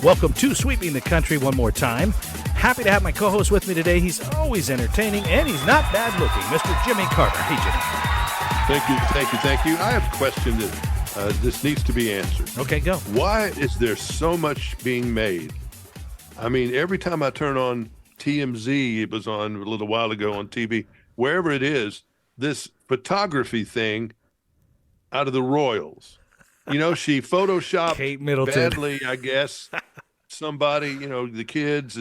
Welcome to Sweeping the Country one more time. Happy to have my co-host with me today. He's always entertaining, and he's not bad looking, Mr. Jimmy Carter. Hey, Jimmy. Thank you. I have a question that this needs to be answered. Okay, go. Why is there so much being made? I mean, every time I turn on TMZ, it was on a little while ago on TV, wherever it is, this photography thing out of the Royals. You know, she photoshopped Kate Middleton. badly, I guess. Somebody, you know, the kids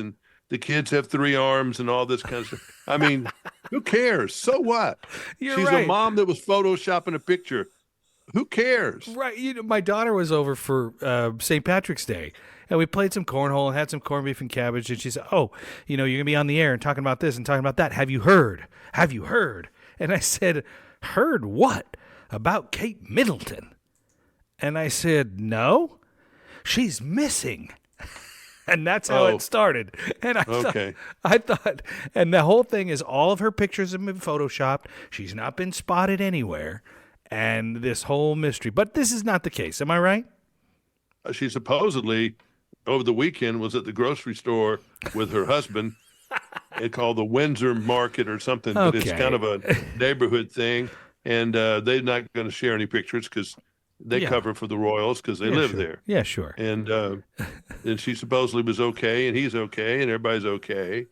have 3 arms and all this kind of stuff. I mean, who cares? So what? She's a mom that was photoshopping a picture. Who cares? Right. You know, my daughter was over for St. Patrick's Day, and we played some cornhole and had some corned beef and cabbage, and she said, oh, you know, you're going to be on the air and talking about this and talking about that. Have you heard? Have you heard? And I said, heard what? About Kate Middleton. And I said, no, she's missing. And that's how it started. And I thought, and the whole thing is all of her pictures have been photoshopped. She's not been spotted anywhere. And this whole mystery. But this is not the case. Am I right? She supposedly, over the weekend, was at the grocery store with her husband. It's called the Windsor Market or something. Okay. But it's kind of a neighborhood thing. And they're not going to share any pictures because they cover for the Royals because they live there. Yeah, sure. And she supposedly was okay, and he's okay, and everybody's okay.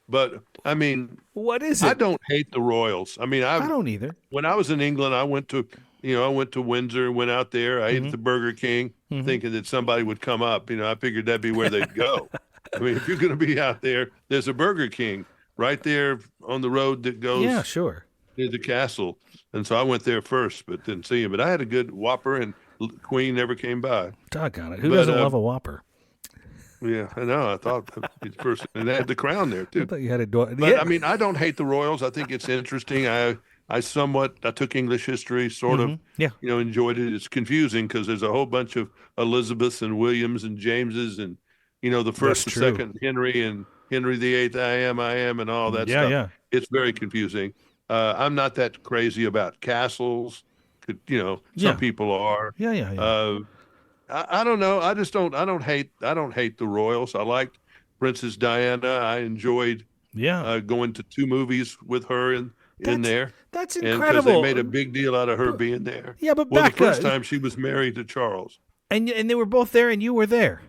But, I mean, what is it? I don't hate the Royals. I mean, I don't either. When I was in England, I went to Windsor, went out there. I ate at the Burger King thinking that somebody would come up. You know, I figured that'd be where they'd go. I mean, if you're going to be out there, there's a Burger King right there on the road that goes near the castle. And so I went there first, but didn't see him. But I had a good Whopper, and Queen never came by. Doggone it. Who doesn't love a Whopper? Yeah, I know. I thought the person, and they had the crown there too. I thought you had a door. But I mean, I don't hate the Royals. I think it's interesting. I took English history, sort of, enjoyed it. It's confusing because there's a whole bunch of Elizabeths and Williams and Jameses and, the first and second Henry and Henry VIII, I am, and all that stuff. Yeah. It's very confusing. I'm not that crazy about castles. Some people are. I don't know. I don't hate the Royals. I liked Princess Diana. I enjoyed going to 2 movies with her in there. That's incredible. Because they made a big deal out of her being there. Yeah, but the first time she was married to Charles. And they were both there and you were there.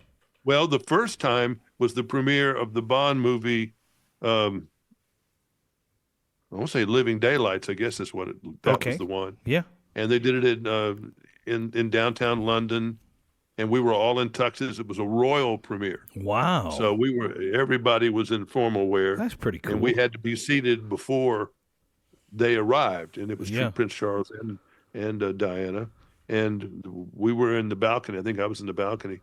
Well, the first time was the premiere of the Bond movie, I won't say Living Daylights, I guess that's what that was the one. Yeah. And they did it in downtown London, and we were all in tuxes. It was a royal premiere. Wow. So everybody was in formal wear. That's pretty cool. And we had to be seated before they arrived, and it was Prince Charles and Diana. And we were in the balcony. I think I was in the balcony.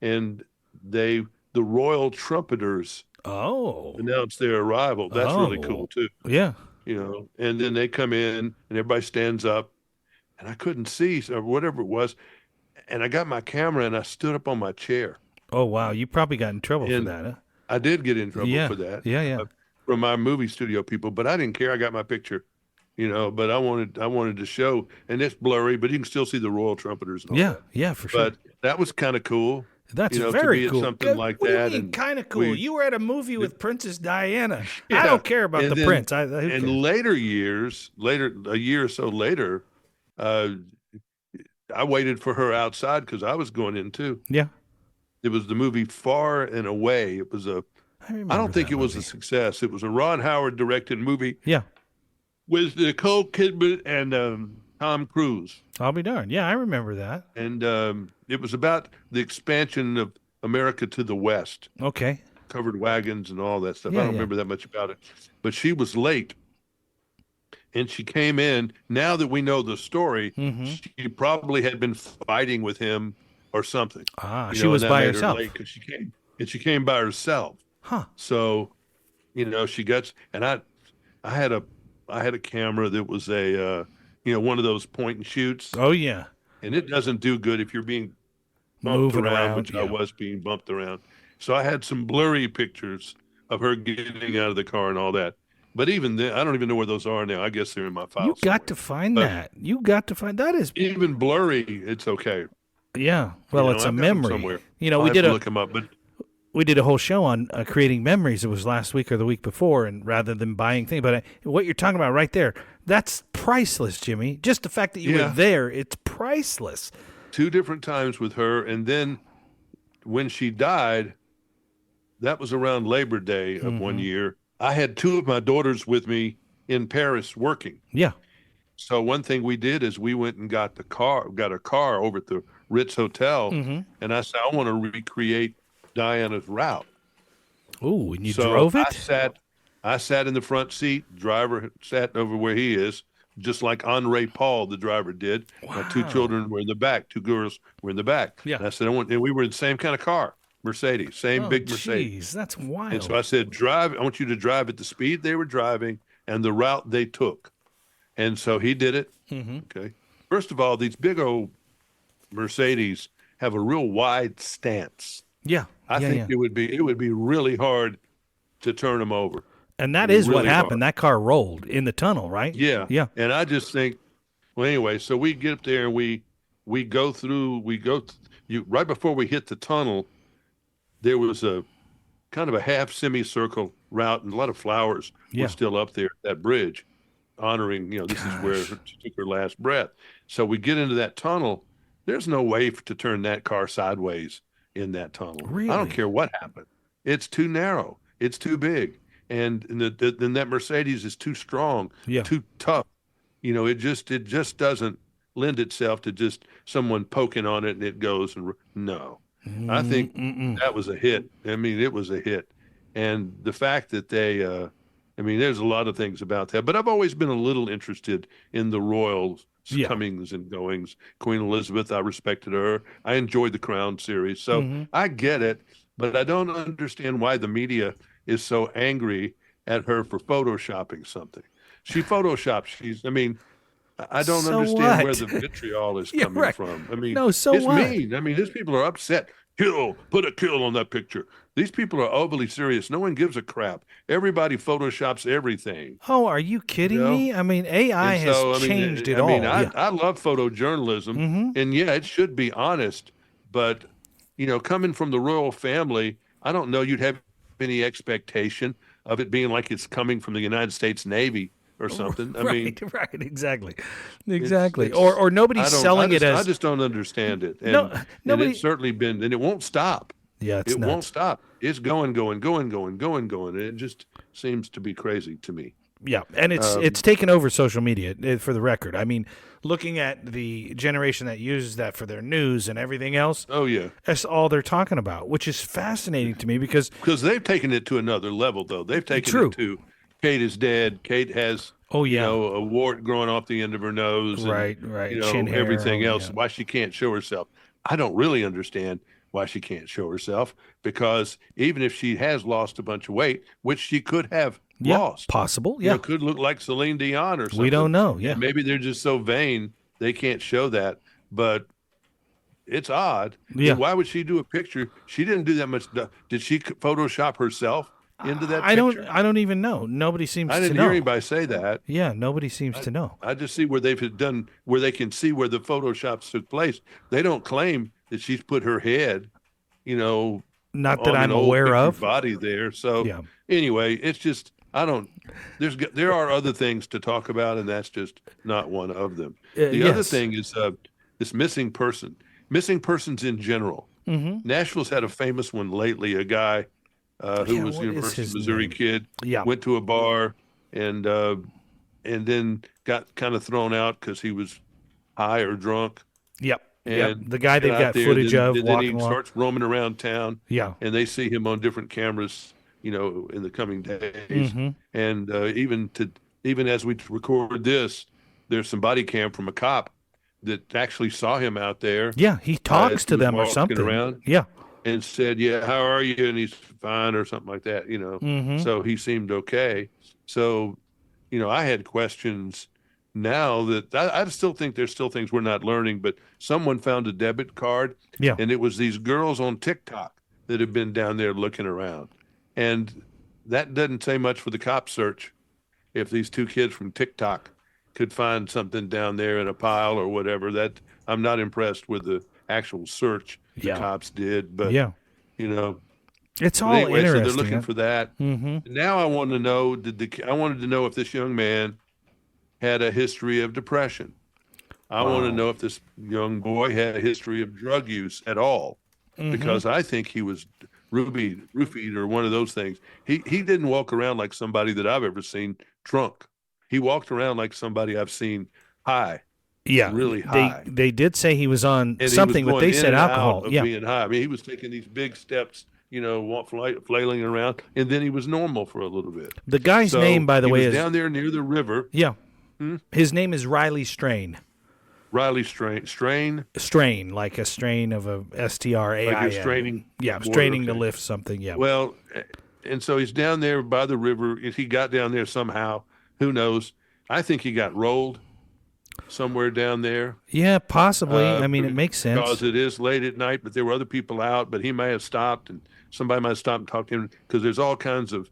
And the royal trumpeters announced their arrival. That's really cool, too. Yeah. And then they come in, and everybody stands up, and I couldn't see, or whatever it was. And I got my camera, and I stood up on my chair. Oh, wow. You probably got in trouble for that, huh? I did get in trouble for that. Yeah. From my movie studio people, but I didn't care. I got my picture, but I wanted to show, and it's blurry, but you can still see the royal trumpeters. And all that. Yeah, for sure. But that was kind of cool. That's very cool. Something like what that. Do you mean kind of cool? You were at a movie with Princess Diana. I don't care about the prince. Later years, a year or so later, I waited for her outside because I was going in too. Yeah. It was the movie Far and Away. It was I don't think it was a success. It was a Ron Howard directed movie. Yeah. With Nicole Kidman and Tom Cruise. I'll be darned. Yeah, I remember that. And it was about the expansion of America to the West. Okay. Covered wagons and all that stuff. I don't remember that much about it. But she was late. And she came in. Now that we know the story, she probably had been fighting with him or something. She was by herself. She came by herself. Huh. So, she gets, and I had a camera that was a one of those point and shoots. Oh yeah. And it doesn't do good if you're being bumped around, which I was being bumped around. So I had some blurry pictures of her getting out of the car and all that. But even then, I don't even know where those are now. I guess they're in my files. You got to find that. You got to find that. Is even blurry. It's okay. Yeah. Well, it's a memory. I'll We have did to a look him up. But we did a whole show on creating memories. It was last week or the week before, and rather than buying things. But what you're talking about right there, that's priceless, Jimmy. Just the fact that you were there, it's priceless. 2 different times with her, and then when she died, that was around Labor Day of one year. I had 2 of my daughters with me in Paris working. Yeah. So one thing we did is we went and got a car over at the Ritz Hotel, and I said, I want to recreate Diana's route. Ooh, and you So drove it? I sat in the front seat. Driver sat over where he is, just like Henri Paul, the driver, did. Wow. My 2 children were in the back. 2 girls were in the back. Yeah. And I said, and we were in the same kind of car, Mercedes, same big Mercedes. Jeez, that's wild. And so I said, drive. I want you to drive at the speed they were driving and the route they took. And so he did it. Okay. First of all, these big old Mercedes have a real wide stance. Yeah. I think it would be really hard to turn them over. And that is really what happened. hard. That car rolled in the tunnel, right? Yeah. Yeah. And I just think, well, anyway, so we get up there and we go through, right before we hit the tunnel, there was a kind of a half semicircle route and a lot of flowers were still up there at that bridge, honoring, this is where she took her last breath. So we get into that tunnel. There's no way to turn that car sideways in that tunnel. Really? I don't care what happened. It's too narrow. It's too big. And then that Mercedes is too strong, too tough. It just doesn't lend itself to just someone poking on it and it goes. No. I think that was a hit. I mean, it was a hit. And the fact that they, there's a lot of things about that. But I've always been a little interested in the royals' comings and goings. Queen Elizabeth, I respected her. I enjoyed the Crown series. So I get it. But I don't understand why the media is so angry at her for photoshopping something. She photoshops. I don't understand where the vitriol is coming from. It's mean. These people are upset. Put a kill on that picture. These people are overly serious. No one gives a crap. Everybody photoshops everything. Oh, are you kidding me? AI has changed it all. I love photojournalism, and it should be honest. But, coming from the royal family, I don't know you'd have any expectation of it being like it's coming from the United States Navy or something. Right, exactly. Or nobody's selling it as. I just don't understand it. And it's certainly been, and it won't stop. Yeah, it won't stop. It's going. And it just seems to be crazy to me. Yeah, and it's taken over social media, for the record. Looking at the generation that uses that for their news and everything else. Oh, yeah. That's all they're talking about, which is fascinating to me because they've taken it to another level, though. They've taken it to Kate is dead. Kate has, a wart growing off the end of her nose. Right. Chin hair, everything else. Why she can't show herself. I don't really understand why she can't show herself, because even if she has lost a bunch of weight, which she could have lost. Possible, yeah. Could look like Celine Dion or something. We don't know, yeah. Maybe they're just so vain they can't show that, but it's odd. Yeah. And why would she do a picture? She didn't do that much. Did she Photoshop herself into that picture? I don't even know. Nobody seems to know. I didn't hear anybody say that. Yeah, nobody seems to know. I just see where they can see where the Photoshops took place. They don't claim that she's put her head, not that I'm aware of, body there. So anyway, it's just, there are other things to talk about, and that's just not one of them. The other thing is this missing persons in general. Nashville's had a famous one lately. A guy who was a University of Missouri kid went to a bar and then got kind of thrown out because he was high or drunk. Yep. And the guy they've got footage of then walking he starts roaming around town. Yeah. And they see him on different cameras, in the coming days. And even as we record this, there's some body cam from a cop that actually saw him out there. Yeah, he talks to them or something. Around and said, how are you? And he's fine or something like that, So he seemed okay. So, I had questions now that I still think there's still things we're not learning, but someone found a debit card. Yeah. And it was these girls on TikTok that have been down there looking around. And that doesn't say much for the cop search. If these 2 kids from TikTok could find something down there in a pile or whatever, that I'm not impressed with the actual search. the Yeah. cops did, but Yeah. you know. It's But all anyway, so they're interesting. looking for that. Now I want to know I wanted to know if this young man had a history of depression. I want to Wow. know if this young boy had a history of drug use at all, because I think he was roofied or one of those things. He didn't walk around like somebody that I've ever seen drunk. He walked around like somebody I've seen high, Yeah. really They high. they did say he was on And he was something, but going they in said and out alcohol. of Yeah. being high. I mean, he was taking these big steps, flailing around, and then he was normal for a little bit. The guy's name, So by the he way, was is down there near the river. yeah. Hmm? His name is Riley Strain. Riley Strain, Strain, like a strain of a STRAIN. like you're straining. Yeah, water, straining to okay. lift something. Yeah. Well, and so he's down there by the river. If he got down there somehow, who knows? I think he got rolled somewhere down there. Yeah, possibly. I mean, it makes sense. Because it is late at night, but there were other people out, but he may have stopped, and somebody might have stopped and talked to him, because there's all kinds of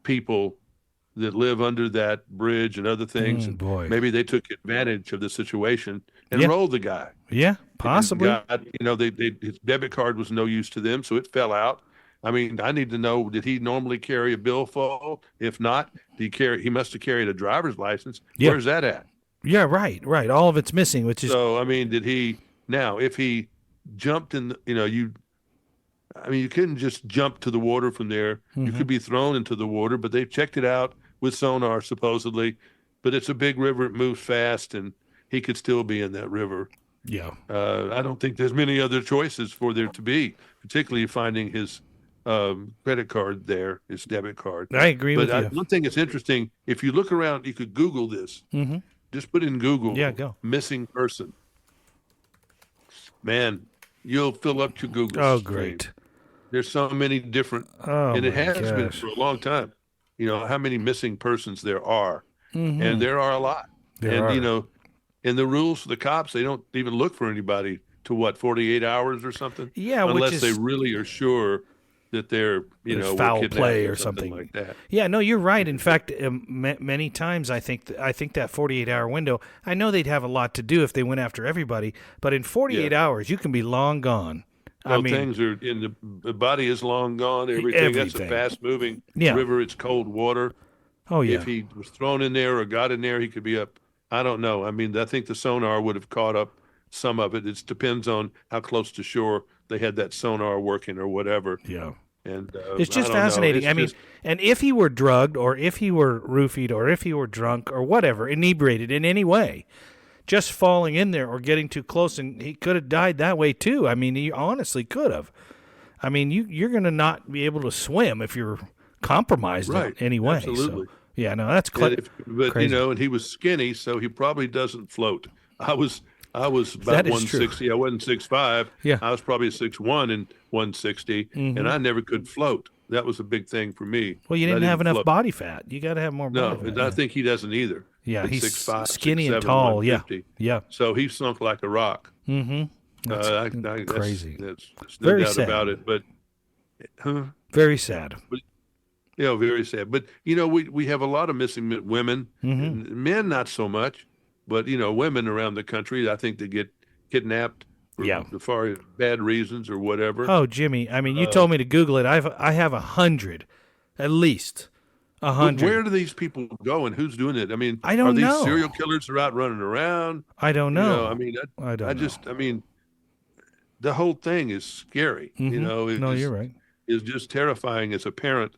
people that live under that bridge and other things. And boy. maybe they took advantage of the situation and Yeah. rolled the guy. Yeah, possibly. His debit card was no use to them, so it fell out. I mean, I need to know, did he normally carry a billfold? If not, he must have carried a driver's license. Yeah. Where's that at? Yeah, right. All of it's missing, which is So, I mean, if he jumped you couldn't just jump to the water from there. You could be thrown into the water, but they've checked it out with sonar, supposedly. But it's a big river, it moves fast, and he could still be in that river. yeah. I don't think there's many other choices for there to be, particularly finding his credit card there, his debit card. I agree with you. One thing that's interesting, if you look around, you could Google this. Just put in Google, Yeah, go. missing person. Man, you'll fill up your Google. Oh, screen. great. There's so many different, Oh, and it my has been gosh. for a long time. You know how many missing persons there are, and there are a lot. There and are. in the rules for the cops, they don't even look for anybody to 48 hours or something. Yeah, which unless is they really are sure that they're there's were foul kidnapped play or something something like that. Yeah, no, you're right. In fact, many times I think that 48-hour window. I know they'd have a lot to do if they went after everybody, but in 48 hours you can be long gone. I mean, things are the body is long gone. Everything. That's a fast moving river. It's cold water. Oh yeah. If he was thrown in there or got in there, he could be up. I don't know. I mean, I think the sonar would have caught up some of it. It depends on how close to shore they had that sonar working or whatever. Yeah. And it's just fascinating. I mean, and if he were drugged or if he were roofied or if he were drunk or whatever, inebriated in any way, just falling in there or getting too close, and he could have died that way too. I mean, he honestly could have. I mean, you're going to not be able to swim if you're compromised in any way. Absolutely. So, yeah, no, that's But crazy. and he was skinny, so he probably doesn't float. I was about That is 160. I wasn't 6'5". Yeah. I was probably 6'1" and 160, and I never could float. That was a big thing for me. Well, you I didn't have enough float. body fat. You got to have more No, body and fat. I think he doesn't either. Yeah, At he's 6'5", skinny 6'7", and tall. Yeah, 150. yeah. So he sunk like a rock. That's That's crazy. There's no Very doubt sad. about it. But Very sad. very sad. But we have a lot of missing women, and men not so much. But women around the country, I think they get kidnapped for far as bad reasons or whatever. Oh, Jimmy, I mean, you told me to Google it. I have 100, at least But 100. where do these people go, and who's doing it? I mean, I don't are these know. serial killers are out running around? I don't know. I mean, I don't know. I mean, the whole thing is scary. No, you're right. Is just terrifying as a parent.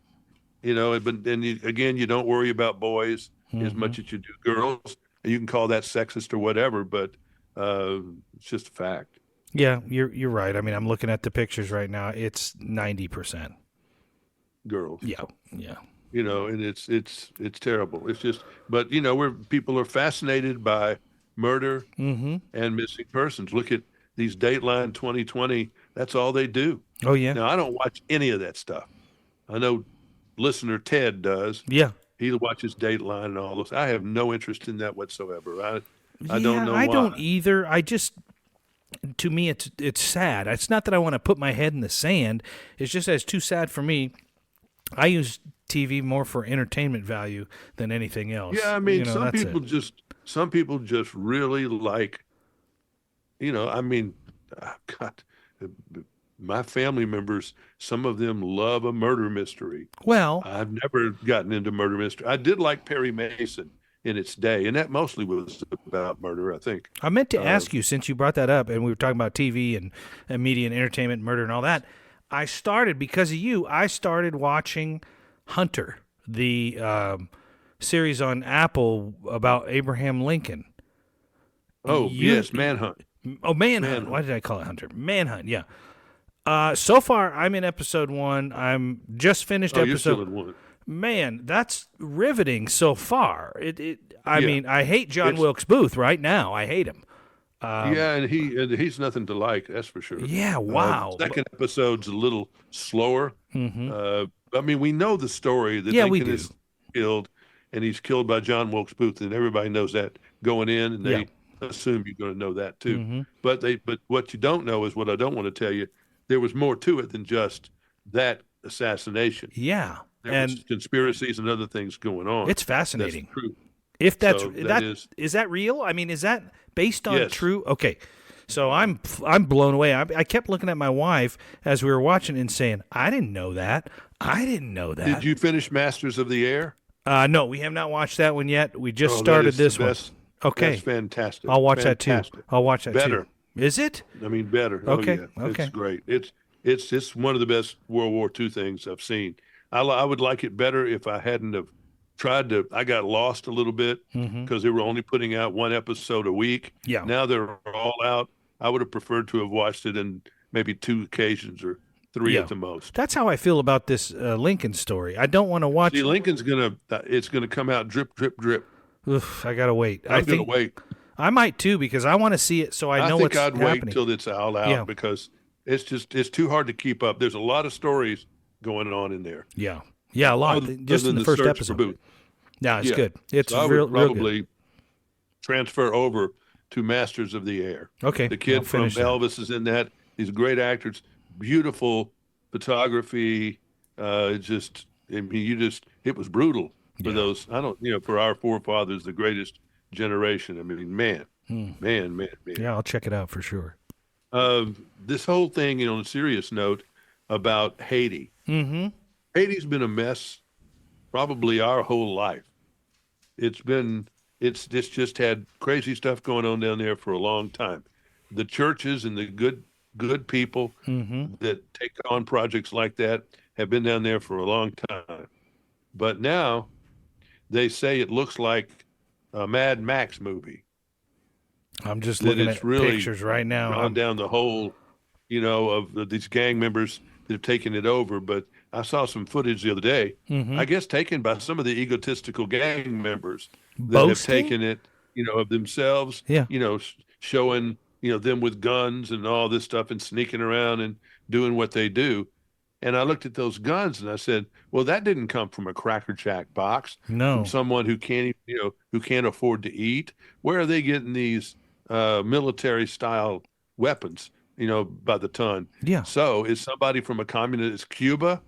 But then again, you don't worry about boys as much as you do girls. You can call that sexist or whatever, but it's just a fact. Yeah, you're right. I mean, I'm looking at the pictures right now. It's 90% Girls. Yeah. And it's terrible. It's just, but where people are fascinated by murder and missing persons. Look at these Dateline 2020. That's all they do. Oh yeah. Now I don't watch any of that stuff. I know listener Ted does. Yeah. He watches Dateline and all those. I have no interest in that whatsoever. I don't know why. I don't either. To me, it's sad. It's not that I want to put my head in the sand. It's just that it's too sad for me. I use TV more for entertainment value than anything else. Yeah, I mean, some people it. just really like, I mean, God, my family members, some of them love a murder mystery. Well, I've never gotten into murder mystery. I did like Perry Mason in its day, and that mostly was about murder, I think. I meant to Uh, ask you, since you brought that up and we were talking about TV and media and entertainment, murder and all that. I started, because of you, I started watching Hunter, the series on Apple about Abraham Lincoln. oh, yes, Manhunt. Oh, Manhunt. Manhunt. Why did I call it Hunter? Manhunt, yeah. So far, I'm in episode 1. I'm just finished Oh, you're still episode. in one. Man, that's riveting so far. I Yeah. mean, I hate John It's Wilkes Booth right now. I hate him. yeah, and he's nothing to like, that's for sure. Yeah, wow. Second episode's a little slower. Mm-hmm. I mean, we know the story that Yeah, we Lincoln do. is killed, and he's killed by John Wilkes Booth, and everybody knows that going in, and Yeah. they assume you're going to know that too. Mm-hmm. But what you don't know is what I don't want to tell you. There was more to it than just that assassination. Yeah, There was conspiracies and other things going on. it's That's fascinating. true. If that's So that is that real? I mean, is that based on Yes. true? Okay, so I'm blown away. I kept looking at my wife as we were watching and saying, "I didn't know that. I didn't know that." Did you finish Masters of the Air? No, we have not watched that one yet. We just Oh, that started is the this one. best. Okay, That's fantastic. I'll watch that too. Fantastic. I'll watch that Better. too. Is it? I mean, better. Okay, Oh, yeah. okay. It's great. It's one of the best World War II things I've seen. I would like it better if I hadn't have tried to. I got lost a little bit because they were only putting out one episode a week. Yeah. Now they're all out. I would have preferred to have watched it in maybe 2 occasions or 3 Yeah. at the most. That's how I feel about this Lincoln story. I don't want to watch. See, Lincoln's it's gonna come out drip, drip, drip. Oof, I gotta wait. I'm gonna think wait. I might too, because I want to see it so I know think what's I'd happening. wait till it's all out Yeah. because it's too hard to keep up. There's a lot of stories going on in there. Yeah, a lot. Other Just in than the first search for episode. Booth. Yeah, it's Yeah. good. It's So I real, would real good. probably transfer over to Masters of the Air. Okay, The I'll kid from finish that. Elvis is in that. These great actors, beautiful photography. It was brutal for Yeah. those. For our forefathers, the greatest generation. I mean, man. Yeah, I'll check it out for sure. This whole thing, on a serious note, about Haiti. Mm-hmm. Haiti's been a mess probably our whole life. It's just had crazy stuff going on down there for a long time. The churches and the good people that take on projects like that have been down there for a long time. But now they say it looks like a Mad Max movie. I'm just That looking it's at really pictures right now. gone down the hole, of these gang members that have taken it over. But I saw some footage the other day, I guess taken by some of the egotistical gang members that have Boasting? taken it, of themselves, Yeah. showing, them with guns and all this stuff and sneaking around and doing what they do. And I looked at those guns and I said, well, that didn't come from a Cracker Jack box, No. from someone who can't afford to eat. Where are they getting these military style weapons, by the ton? Yeah. So is somebody from a communist, is Cuba,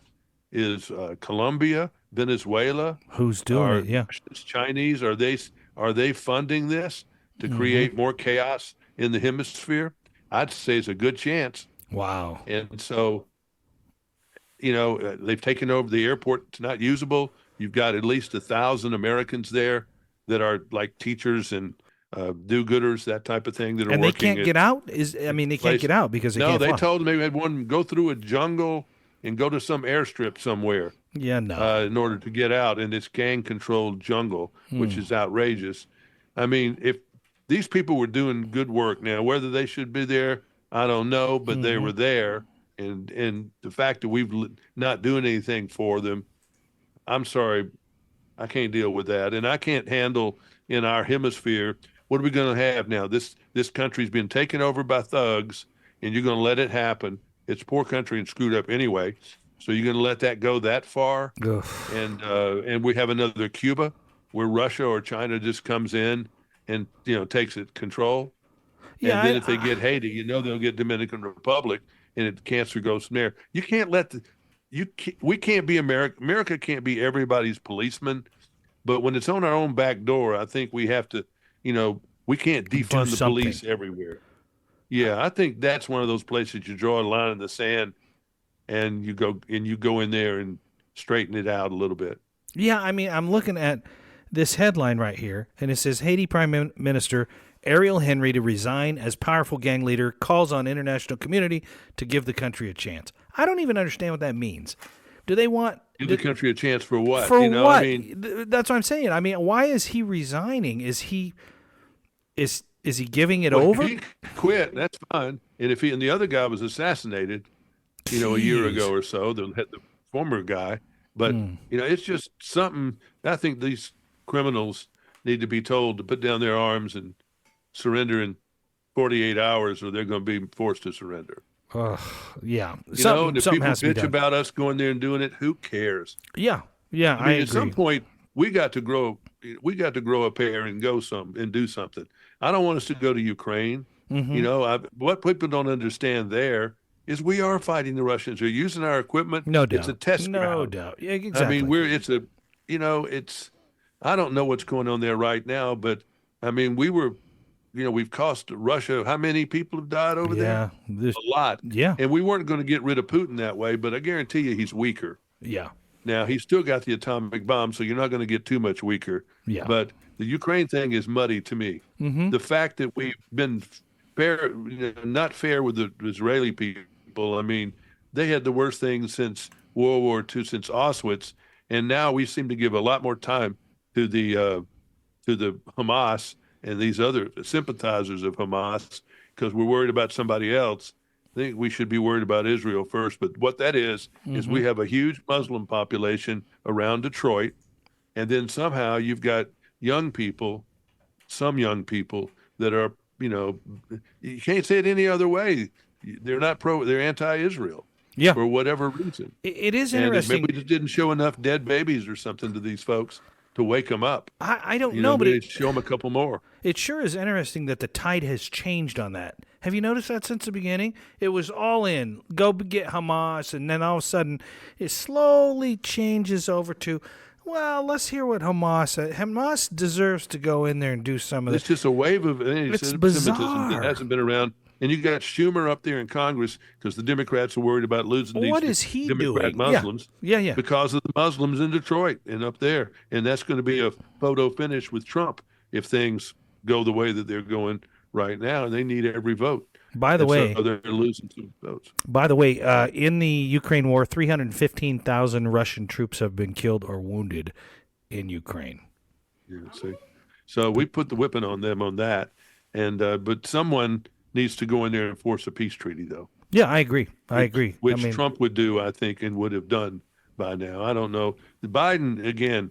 is Colombia, Venezuela, Who's doing it? Yeah. Russians, Chinese, are they funding this to create more chaos in the hemisphere? I'd say it's a good chance. Wow. And so, they've taken over the airport. It's not usable. You've got at least 1,000 Americans there that are like teachers and do-gooders, that type of thing, that are And they working. can't get out? They can't place- get out because they No, can't they fly. told them they had one go through a jungle and go to some airstrip somewhere Yeah, no. in order to get out in this gang-controlled jungle, which is outrageous. I mean, if these people were doing good work now, whether they should be there, I don't know, but they were there. And the fact that we've not doing anything for them, I'm sorry, I can't deal with that. And I can't handle in our hemisphere, what are we going to have now? This country's been taken over by thugs, and you're going to let it happen. It's a poor country and screwed up anyway. So you're going to let that go that far? Ugh. And we have another Cuba where Russia or China just comes in and, takes it control. Yeah, And then if they get Haiti, they'll get Dominican Republic, and cancer goes from there. You can't we can't be America. America can't be everybody's policeman. But when it's on our own back door, I think we have to, we can't defund the something. police everywhere. Yeah, I think that's one of those places you draw a line in the sand and you go in there and straighten it out a little bit. Yeah, I mean, I'm looking at this headline right here, and it says Haiti Minister Ariel Henry to resign as powerful gang leader calls on international community to give the country a chance. I don't even understand what that means. Do they want Give the country a chance for what? for I what? mean, That's what I'm saying. I mean, why is he resigning? Is he giving it well, over? he quit. That's fine. And if he and the other guy was assassinated, a year ago Jeez. or so, the former guy. But it's just something. I think these criminals need to be told to put down their arms and surrender in 48 hours, or they're going to be forced to surrender. Yeah. And if Something people has to be bitch done. about us going there and doing it, who cares? Yeah. Yeah, I I mean, at some agree. point, we got to grow. We got to grow a pair and do something. I don't want us to go to Ukraine. What people don't understand there is we are fighting the Russians. They're using our equipment. No It's a doubt. test No ground. doubt. Yeah, I mean, exactly. it's. I don't know what's going on there right now, but I mean, we've cost Russia. How many people have died over there? Yeah. A lot. Yeah. And we weren't going to get rid of Putin that way, but I guarantee you he's weaker. Yeah. Now, he's still got the atomic bomb, so you're not going to get too much weaker. Yeah. But the Ukraine thing is muddy to me. Mm-hmm. The fact that we've been fair, not fair with the Israeli people. I mean, they had the worst thing since World War II, since Auschwitz, and now we seem to give a lot more time to the Hamas and these other sympathizers of Hamas because we're worried about somebody else. I think we should be worried about Israel first. But what that is we have a huge Muslim population around Detroit. And then somehow you've got some young people that are, you can't say it any other way. They're anti-Israel. Yeah. For whatever reason. It is And interesting. maybe we just didn't show enough dead babies or something to these folks to wake them up. I don't know, but maybe show them a couple more. it sure is interesting that the tide has changed on that. Have you noticed that since the beginning? It was all in, go get Hamas, and then all of a sudden it slowly changes over to, well, let's hear what Hamas deserves to go in there and do some of It's this. just a wave of anti-Semitism bizarre. that hasn't been around. And you got Schumer up there in Congress because the Democrats are worried about losing What these is he Democrat doing? Muslims. Yeah. Because of the Muslims in Detroit and up there. And that's going to be a photo finish with Trump if things go the way that they're going right now. And they need every vote. By the way, so they're losing some votes. In the Ukraine war, 315,000 Russian troops have been killed or wounded in Ukraine. Yeah, see. So we put the whipping on them on that. And but someone needs to go in there and force a peace treaty, though. Yeah, I agree. I agree. Which Trump would do, I think, and would have done by now. I don't know. Biden, again,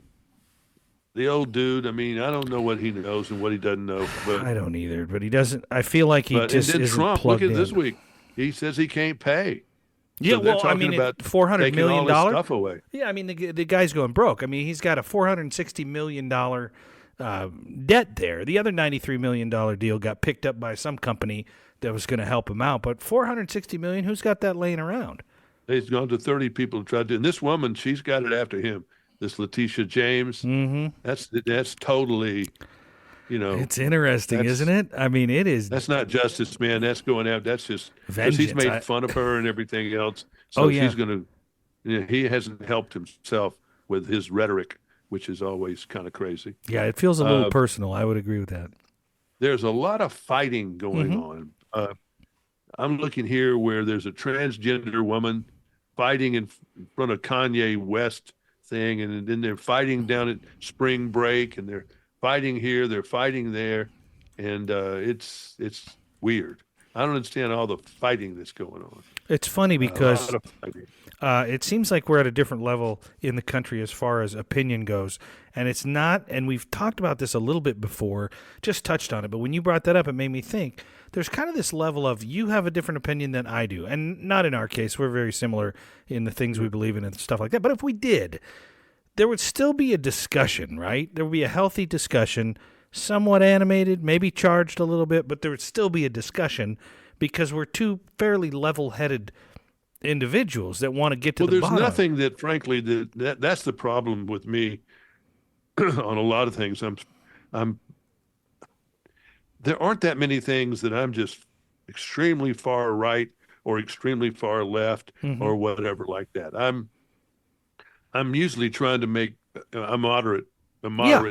the old dude, I mean, I don't know what he knows and what he doesn't know. But I don't either, but he doesn't. I feel like he just and then isn't Trump, plugged look at in. this week. He says he can't pay. Yeah, So they're well, I talking mean, about $400 taking million all this stuff away. Yeah, I mean, the guy's going broke. I mean, he's got a $460 million debt there. The other $93 million deal got picked up by some company that was going to help him out. But $460 million, who's got that laying around? He's gone to 30 people to try to do. And this woman, she's got it after him. This Letitia James. Mm-hmm. That's totally, It's interesting, isn't it? I mean, it is. That's not justice, man. That's going out. That's just because he's Vengeance. made fun of her and everything else. So yeah. she's going to. He hasn't helped himself with his rhetoric, which is always kind of crazy. Yeah, it feels a little personal. I would agree with that. There's a lot of fighting going on. I'm looking here where there's a transgender woman fighting in front of Kanye West thing, and then they're fighting down at spring break, and they're fighting here, they're fighting there, and it's weird. I don't understand all the fighting that's going on. It's funny because A lot of fighting. it seems like we're at a different level in the country as far as opinion goes. And it's not, and we've talked about this a little bit before, just touched on it, but when you brought that up, it made me think there's kind of this level of you have a different opinion than I do. And not in our case. We're very similar in the things we believe in and stuff like that. But if we did, there would still be a discussion, right? There would be a healthy discussion, somewhat animated, maybe charged a little bit, but there would still be a discussion because we're two fairly level-headed individuals that want to get to the bottom. Well, there's nothing that, frankly, that's the problem with me on a lot of things. There aren't that many things that I'm just extremely far right or extremely far left Mm-hmm. or whatever like that. I'm usually trying to make a Yeah, moderate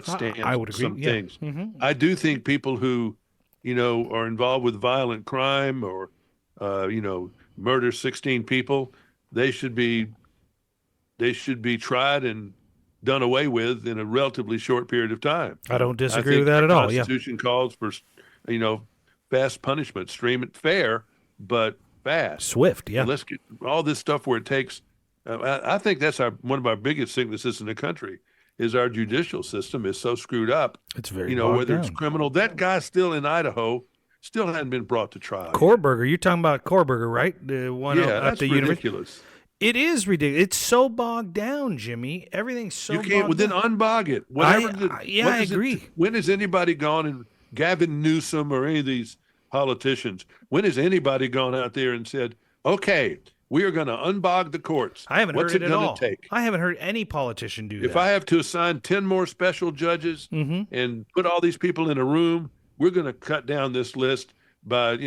I stance would on agree. some Yeah. things. Mm-hmm. I do think people who, are involved with violent crime or, murder 16 people, they should be they should be tried and done away with in a relatively short period of time. I don't I disagree with think that our at all. Yeah. Constitution calls for, you know, fast punishment, stream it fair, but fast. Swift. Yeah. And let's get all this stuff where it takes. I think that's one of our biggest sicknesses in the country is our judicial system is so screwed up. It's very bogged Whether it's down. criminal, that guy's still in Idaho, still hadn't been brought to trial yet. Korberger, you're talking about Korberger, right? The one Yeah, at that's the university. ridiculous. It is ridiculous. It's so bogged down, Jimmy. Everything's so You can't. Well, bogged then down. unbog it. Whatever. I agree. When has anybody gone and Gavin Newsom or any of these politicians? When has anybody gone out there and said, "Okay, we are going to unbog the courts"? I haven't What's heard it it at going all. to take? I haven't heard any politician do If that. I have to assign 10 more special judges Mm-hmm. and put all these people in a room, we're going to cut down this list by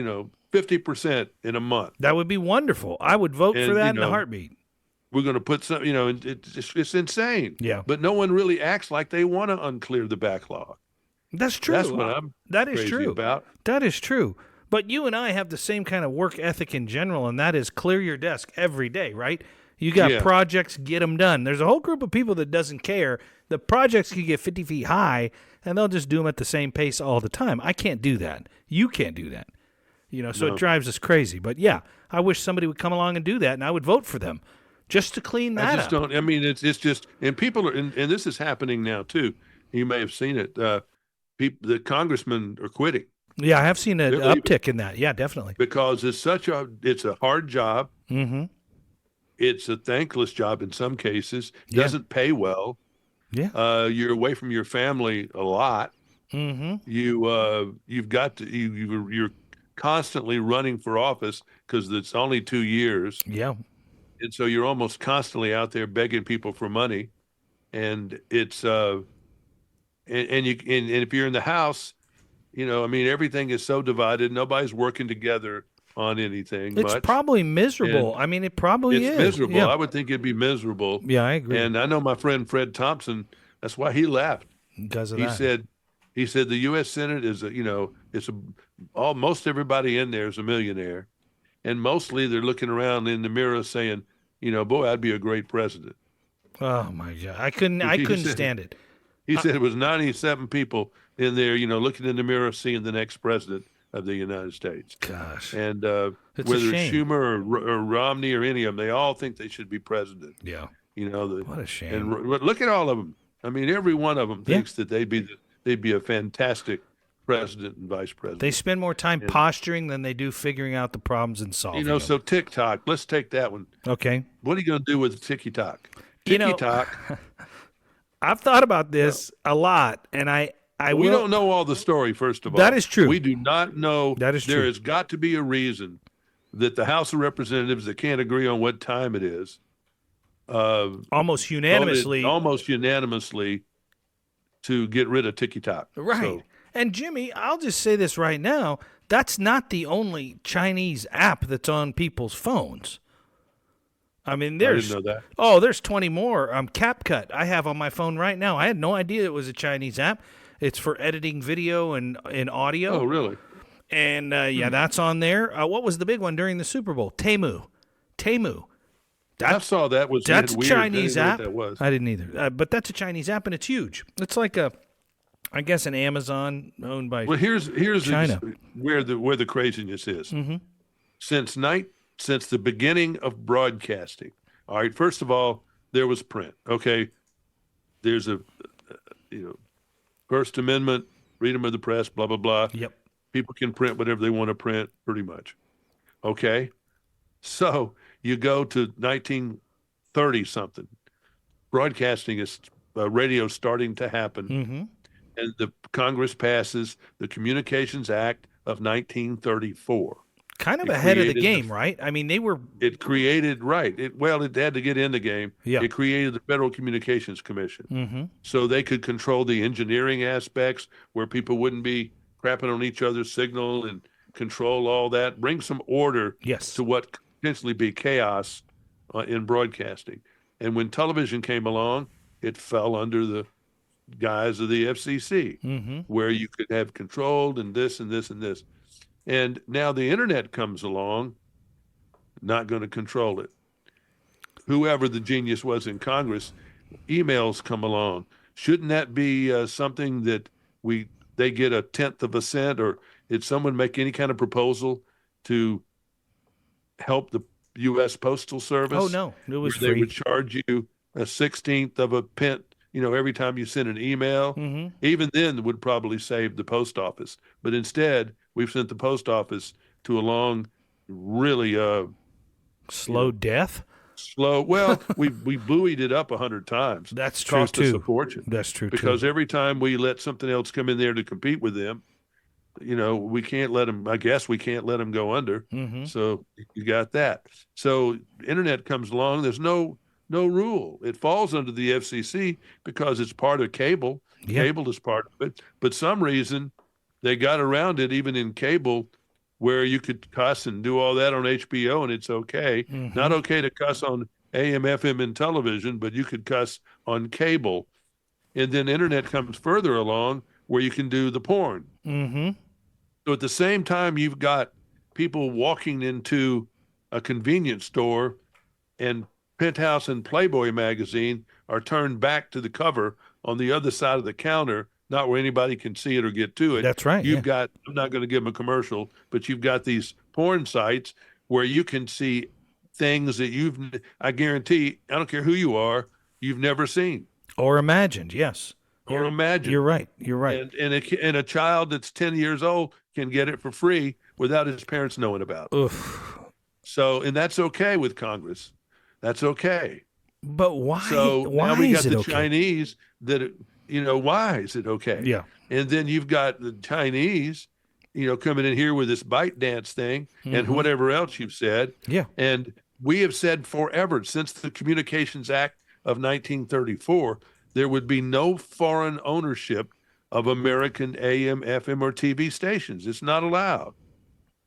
50% in a month. That would be wonderful. I would vote for And, that in a heartbeat. We're going to put some, it's insane. Yeah. But no one really acts like they want to unclear the backlog. That's true. That's what I'm That is crazy true. about. That is true. But you and I have the same kind of work ethic in general, and that is clear your desk every day, right? You got Yeah. projects, get them done. There's a whole group of people that doesn't care. The projects can get 50 feet high, and they'll just do them at the same pace all the time. I can't do that. You can't do that. So No. it drives us crazy. But yeah, I wish somebody would come along and do that, and I would vote for them just to clean that I just up. don't. I mean, it's just, and people are, and this is happening now too. You may have seen it. The congressmen are quitting Yeah, I have seen an They're leaving. uptick in that. Yeah, definitely. because it's a hard job. Mm-hmm. It's a thankless job in some cases. Yeah. Doesn't pay well. Yeah. You're away from your family a lot. Mm-hmm. You've got to you're constantly running for office because it's only 2 years. Yeah. And so you're almost constantly out there begging people for money, and it's and if you're in the House, I mean everything is so divided. Nobody's working together on anything. It's much. probably miserable. And I mean, it probably It's is. miserable. Yeah. I would think it'd be miserable. Yeah, I agree. And I know my friend Fred Thompson. That's why he left. Because of He that. said the U.S. Senate is most everybody in there is a millionaire, and mostly they're looking around in the mirror saying, boy, I'd be a great president. Oh my God, I couldn't said- stand it. He said it was 97 people in there, looking in the mirror, seeing the next president of the United States. Gosh, And It's a whether it's shame. Schumer or Romney or any of them, they all think they should be president. yeah, What what a shame. And look at all of them. I mean, every one of them Yeah. thinks that they'd be a fantastic president and vice president. They spend more time posturing than they do figuring out the problems and solving them. So TikTok. Let's take that one. Okay, What are you going to do with TikTok? You know, TikTok. I've thought about this a lot, and I We will. don't know all the story. First of all, That is true. We do not know. That is There true. has got to be a reason that the House of Representatives that can't agree on what time it is. Almost Voted unanimously, almost unanimously, to get rid of TikTok. right? So, And Jimmy, I'll just say this right now: that's not the only Chinese app that's on people's phones. I mean, there's know that. there's 20 more. CapCut I have on my phone right now. I had no idea it was a Chinese app. It's for editing video and audio. Oh, really? And that's on there. What was the big one during the Super Bowl? Temu. I saw that was That's a weird. Chinese I didn't know app. what that was. I didn't either. But that's a Chinese app, and it's huge. It's like I guess an Amazon owned by. Well, here's China. where the craziness is. Mm-hmm. Since the beginning of broadcasting. All right. First of all, there was print. Okay. There's a First Amendment, freedom of the press, blah blah blah. Yep. People can print whatever they want to print, pretty much. Okay. So you go to 1930 something. Broadcasting is radio starting to happen. Mm-hmm. And the Congress passes the Communications Act of 1934. Kind of It ahead of the created game, right? I mean, they were. It created, it had to get in the game. Yeah. It created the Federal Communications Commission. Mm-hmm. So they could control the engineering aspects where people wouldn't be crapping on each other's signal and control all that, bring some order Yes. to what could potentially be chaos in broadcasting. And when television came along, it fell under the guise of the FCC, Mm-hmm. where you could have controlled and this and this and this. And now the internet comes along, not going to control it. Whoever the genius was in Congress, emails come along. Shouldn't that be something that they get a tenth of a cent, or did someone make any kind of proposal to help the U.S. Postal Oh Service, no, it where was they free. would charge you a 16th of a pence, every time you send an email? Mm-hmm. Even then, would probably save the post office. But instead, we've sent the post office to a long, really, Slow death. slow. Well, we buoyed it up 100 times. That's true Cost us a too. fortune That's true too. because every time we let something else come in there to compete with them, we can't let them. I guess we can't let them go under. Mm-hmm. So you got that. So internet comes along. There's no rule. It falls under the FCC because it's part of cable. Yeah. Cable is part of it. But some reason they got around it even in cable, where you could cuss and do all that on HBO and it's okay. Mm-hmm. Not okay to cuss on AM, FM, and television, but you could cuss on cable. And then internet comes further along where you can do the porn. Mm-hmm. So at the same time, you've got people walking into a convenience store and Penthouse and Playboy magazine are turned back to the cover on the other side of the counter, not where anybody can see it or get to it. That's right. You've got, I'm not going to give them a commercial, but you've got these porn sites where you can see things that I guarantee, I don't care who you are, you've never seen Or imagined. Yes. or imagined. You're right. You're right. And a child that's 10 years old can get it for free without his parents knowing about it. Oof. So, and that's okay with Congress. That's okay. But why? So why now we got is it the okay? Chinese that, why is it okay? Yeah. And then you've got the Chinese, coming in here with this bite dance thing and Mhm. whatever else you've said. Yeah. And we have said forever, since the Communications Act of 1934, there would be no foreign ownership of American AM, FM, or TV stations. It's not allowed.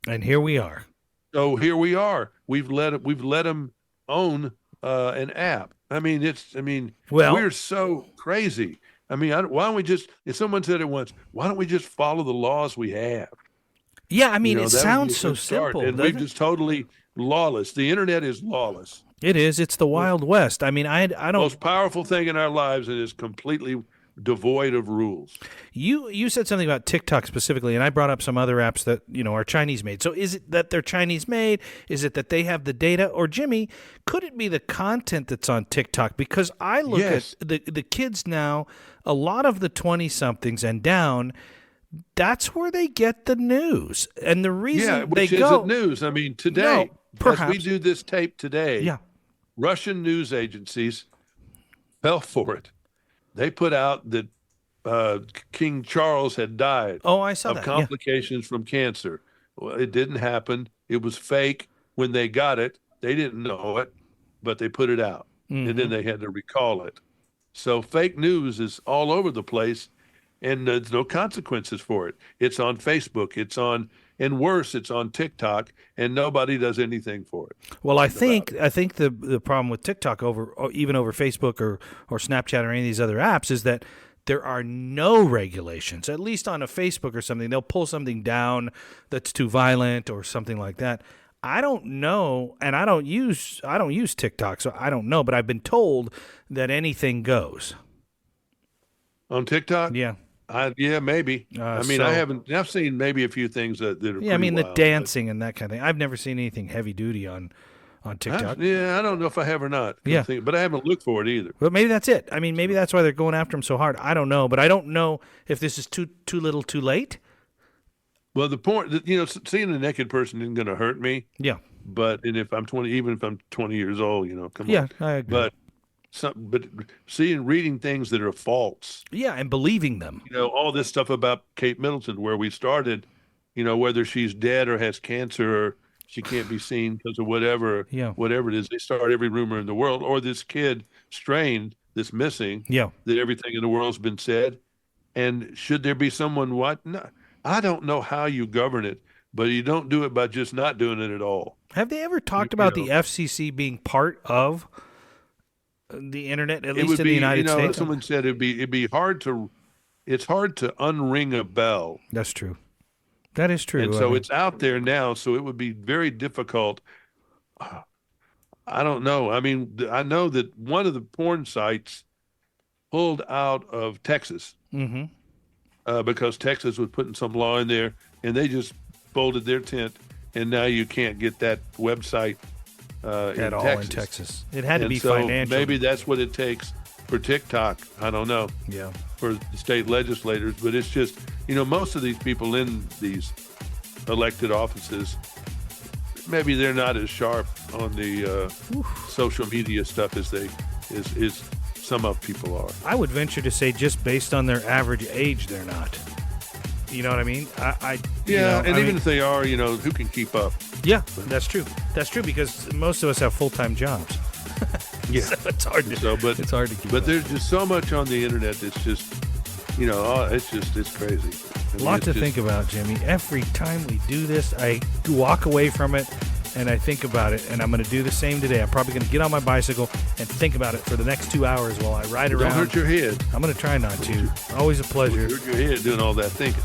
And here we are. So here we are. We've let them own an app. Well- we're so crazy. Why don't we just? If someone said it once, why don't we just follow the laws we have? Yeah, I mean, That it would be a sounds so good start. simple. And doesn't we've it? just totally lawless. The internet is lawless. It is. It's the Wild West. I mean, I don't. Most powerful thing in our lives, and is completely devoid of rules. You said something about TikTok specifically, and I brought up some other apps that are Chinese made. So is it that they're Chinese made? Is it that they have the data? Or Jimmy, could it be the content that's on TikTok? Because I look Yes. at the kids now, a lot of the 20-somethings and down, that's where they get the news. And the reason Yeah, they which go isn't news. Today, No, as we perhaps. do this tape today, Yeah. Russian news agencies fell for it. They put out that King Charles had died Oh, I saw of that. Yeah. complications from cancer. Well, it didn't happen. It was fake. When they got it, they didn't know it, but they put it out. And Mm-hmm. then they had to recall it. So fake news is all over the place, and there's no consequences for it. It's on Facebook. And worse, it's on TikTok, and nobody does anything for it. Well, I think the problem with TikTok or even over Facebook or Snapchat or any of these other apps is that there are no regulations. At least on a Facebook or something, they'll pull something down that's too violent or something like that. I don't know, and I don't use TikTok, so I don't know. But I've been told that anything goes. On TikTok? Yeah. Yeah, maybe. So- I haven't. I've seen maybe a few things that are. Yeah, I mean pretty the wild, dancing and that kind of thing. I've never seen anything heavy duty on TikTok. I don't know if I have or not. Yeah. But I haven't looked for it either. But maybe that's it. I mean, maybe that's why they're going after him so hard. I don't know, but I don't know if this is too little, too late. Well, the point, seeing a naked person isn't going to hurt me. Yeah, And if I'm 20, even if I'm 20 years old, come yeah, on. I agree. But reading things that are false, Yeah, and believing them. all this stuff about Kate Middleton, where we started, whether she's dead or has cancer or she can't be seen because of whatever, Yeah. whatever it is, they start every rumor in the world, or this kid strained, this missing, Yeah, that everything in the world's been said. And should there be someone what? No, I don't know how you govern it, but you don't do it by just not doing it at all. Have they ever talked about the FCC being part of the internet, at least in the United States? Someone said it'd be hard to unring a bell. That's true. That is true. And so it's out there now, so it would be very difficult. I don't know. I mean, I know that one of the porn sites pulled out of Texas because Texas was putting some law in there, and they just folded their tent, and now you can't get that website at all in Texas. It had to be so financial. Maybe that's what it takes for TikTok. I don't know. Yeah. For the state legislators, but it's just, most of these people in these elected offices, maybe they're not as sharp on the social media stuff as some of people are. I would venture to say, just based on their average age, they're not. You know what I mean? Even if they are, who can keep up? Yeah, that's true. That's true, because most of us have full-time jobs. Yeah, so it's hard to. It's hard to keep. But up. There's just so much on the internet that's just, it's crazy. A lot to think about, Jimmy. Every time we do this, I walk away from it and I think about it, and I'm going to do the same today. I'm probably going to get on my bicycle and think about it for the next 2 hours while I ride around. Don't hurt your head. I'm going to try not to. Always a pleasure. Hurt your head doing all that thinking.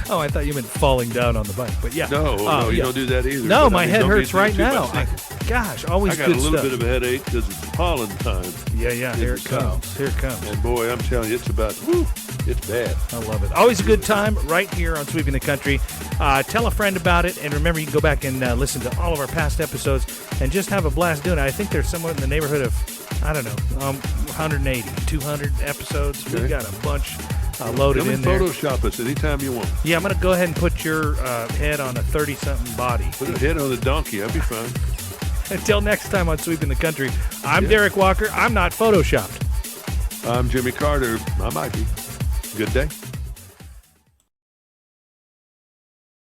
Oh, I thought you meant falling down on the bike, but yeah. No, you don't do that either. No, my head hurts right now. Gosh, always good stuff. I got a little bit of a headache because it's pollen time. Yeah, here it comes. Here it comes. And boy, I'm telling you, it's bad. I love it. Always a good time right here on Sweeping the Country. Tell a friend about it, and remember, you can go back and listen to all of our past episodes and just have a blast doing it. I think there's somewhere in the neighborhood of, 180, 200 episodes. Okay. We've got a bunch loaded in there. Photoshop us anytime you want. Yeah, I'm going to go ahead and put your head on a 30-something body. Put a head on a donkey. That'd be fun. Until next time on Sweeping the Country, I'm Derik Walker. I'm not Photoshopped. I'm Jimmy Carter. I might be. Good day.